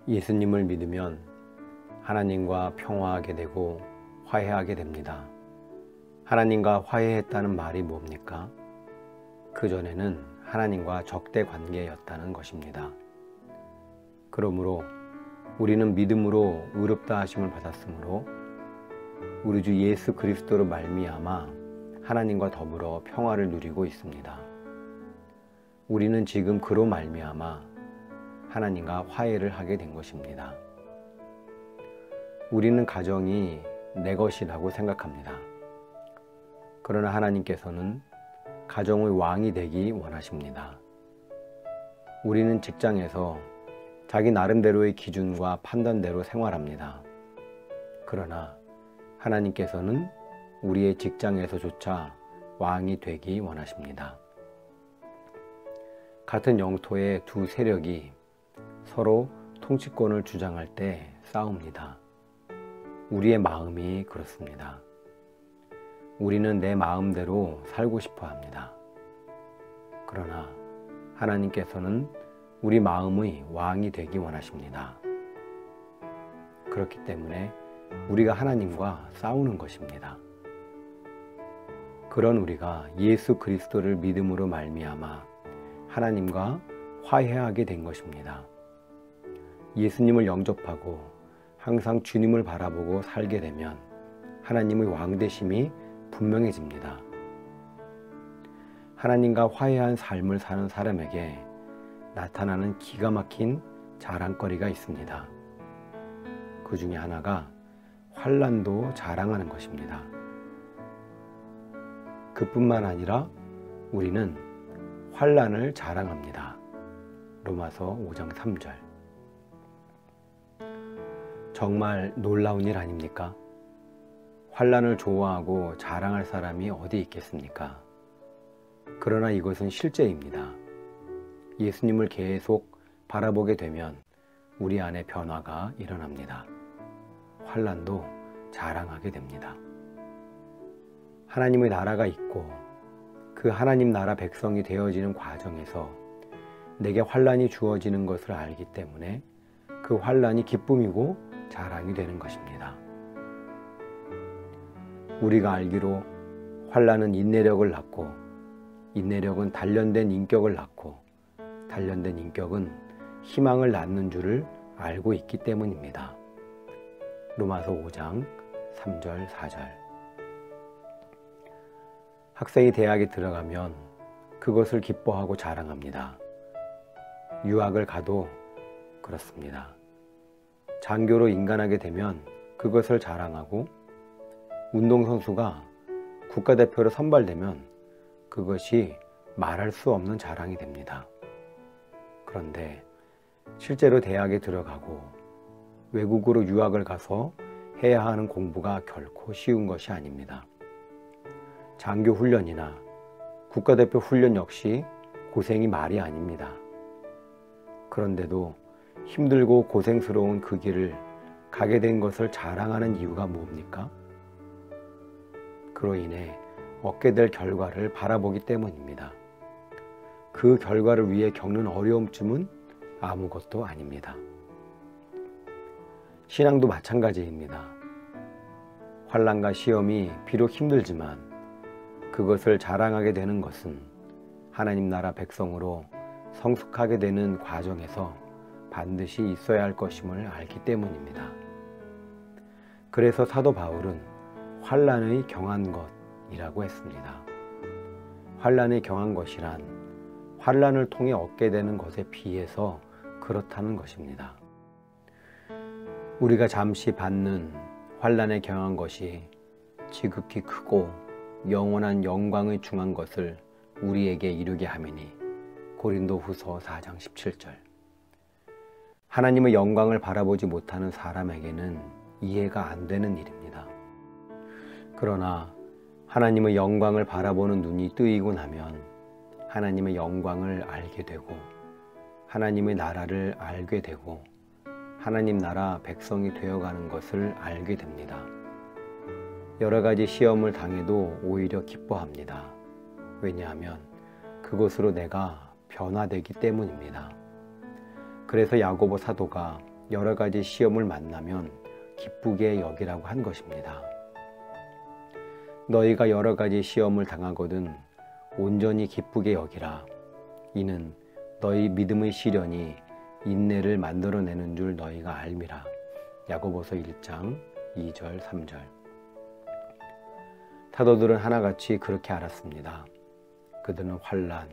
예수님을 믿으면 하나님과 평화하게 되고 화해하게 됩니다. 하나님과 화해했다는 말이 뭡니까? 그전에는 하나님과 적대 관계였다는 것입니다. 그러므로 우리는 믿음으로 의롭다 하심을 받았으므로 우리 주 예수 그리스도로 말미암아 하나님과 더불어 평화를 누리고 있습니다. 우리는 지금 그로 말미암아 하나님과 화해를 하게 된 것입니다. 우리는 가정이 내 것이라고 생각합니다. 그러나 하나님께서는 가정의 왕이 되기 원하십니다. 우리는 직장에서 자기 나름대로의 기준과 판단대로 생활합니다. 그러나 하나님께서는 우리의 직장에서조차 왕이 되기 원하십니다. 같은 영토의 두 세력이 서로 통치권을 주장할 때 싸웁니다. 우리의 마음이 그렇습니다. 우리는 내 마음대로 살고 싶어 합니다. 그러나 하나님께서는 우리 마음의 왕이 되기 원하십니다. 그렇기 때문에 우리가 하나님과 싸우는 것입니다. 그런 우리가 예수 그리스도를 믿음으로 말미암아 하나님과 화해하게 된 것입니다. 예수님을 영접하고 항상 주님을 바라보고 살게 되면 하나님의 왕되심이 분명해집니다. 하나님과 화해한 삶을 사는 사람에게 나타나는 기가 막힌 자랑거리가 있습니다. 그 중에 하나가 환난도 자랑하는 것입니다. 그뿐만 아니라 우리는 환난을 자랑합니다. 로마서 5장 3절. 정말 놀라운 일 아닙니까? 환난을 좋아하고 자랑할 사람이 어디 있겠습니까? 그러나 이것은 실제입니다. 예수님을 계속 바라보게 되면 우리 안에 변화가 일어납니다. 환난도 자랑하게 됩니다. 하나님의 나라가 있고 그 하나님 나라 백성이 되어지는 과정에서 내게 환난이 주어지는 것을 알기 때문에 그 환난이 기쁨이고 자랑이 되는 것입니다. 우리가 알기로 환난은 인내력을 낳고 인내력은 단련된 인격을 낳고 단련된 인격은 희망을 낳는 줄을 알고 있기 때문입니다. 로마서 5장 3절 4절. 학생이 대학에 들어가면 그것을 기뻐하고 자랑합니다. 유학을 가도 그렇습니다. 장교로 인간하게 되면 그것을 자랑하고 운동선수가 국가대표로 선발되면 그것이 말할 수 없는 자랑이 됩니다. 그런데 실제로 대학에 들어가고 외국으로 유학을 가서 해야 하는 공부가 결코 쉬운 것이 아닙니다. 장교 훈련이나 국가대표 훈련 역시 고생이 말이 아닙니다. 그런데도 힘들고 고생스러운 그 길을 가게 된 것을 자랑하는 이유가 뭡니까? 그로 인해 얻게 될 결과를 바라보기 때문입니다. 그 결과를 위해 겪는 어려움쯤은 아무것도 아닙니다. 신앙도 마찬가지입니다. 환난과 시험이 비록 힘들지만 그것을 자랑하게 되는 것은 하나님 나라 백성으로 성숙하게 되는 과정에서 반드시 있어야 할 것임을 알기 때문입니다. 그래서 사도 바울은 환난의 경한 것이라고 했습니다. 환난의 경한 것이란 환난을 통해 얻게 되는 것에 비해서 그렇다는 것입니다. 우리가 잠시 받는 환난에 경한 것이 지극히 크고 영원한 영광의 중한 것을 우리에게 이루게 함이니 고린도후서 4장 17절. 하나님의 영광을 바라보지 못하는 사람에게는 이해가 안 되는 일입니다. 그러나 하나님의 영광을 바라보는 눈이 뜨이고 나면 하나님의 영광을 알게 되고 하나님의 나라를 알게 되고 하나님 나라 백성이 되어가는 것을 알게 됩니다. 여러 가지 시험을 당해도 오히려 기뻐합니다. 왜냐하면 그것으로 내가 변화되기 때문입니다. 그래서 야고보 사도가 여러 가지 시험을 만나면 기쁘게 여기라고 한 것입니다. 너희가 여러 가지 시험을 당하거든 온전히 기쁘게 여기라. 이는 너희 믿음의 시련이 인내를 만들어내는 줄 너희가 알미라. 야고보서 1장 2절 3절. 사도들은 하나같이 그렇게 알았습니다. 그들은 환난,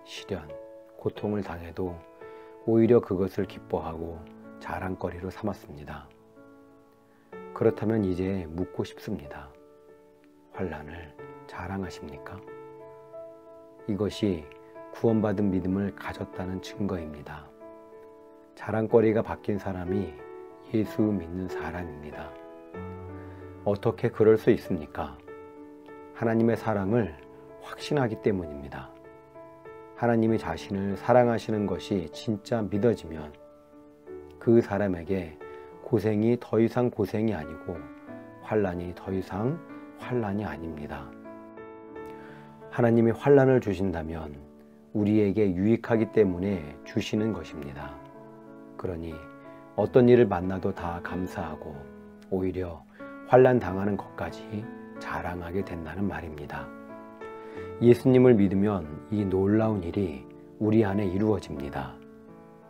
시련, 고통을 당해도 오히려 그것을 기뻐하고 자랑거리로 삼았습니다. 그렇다면 이제 묻고 싶습니다. 환난을 자랑하십니까? 이것이 구원받은 믿음을 가졌다는 증거입니다. 자랑거리가 바뀐 사람이 예수 믿는 사람입니다. 어떻게 그럴 수 있습니까? 하나님의 사랑을 확신하기 때문입니다. 하나님이 자신을 사랑하시는 것이 진짜 믿어지면 그 사람에게 고생이 더 이상 고생이 아니고 환난이 더 이상 환난이 아닙니다. 하나님이 환난을 주신다면 우리에게 유익하기 때문에 주시는 것입니다. 그러니 어떤 일을 만나도 다 감사하고 오히려 환난 당하는 것까지 자랑하게 된다는 말입니다. 예수님을 믿으면 이 놀라운 일이 우리 안에 이루어집니다.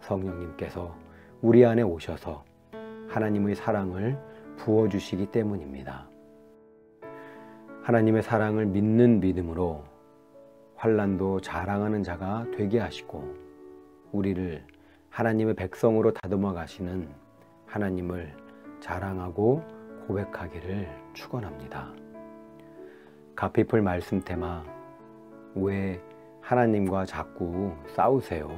성령님께서 우리 안에 오셔서 하나님의 사랑을 부어주시기 때문입니다. 하나님의 사랑을 믿는 믿음으로 환난도 자랑하는 자가 되게 하시고 우리를 하나님의 백성으로 다듬어 가시는 하나님을 자랑하고 고백하기를 축원합니다. 가피풀 말씀 테마 왜 하나님과 자꾸 싸우세요?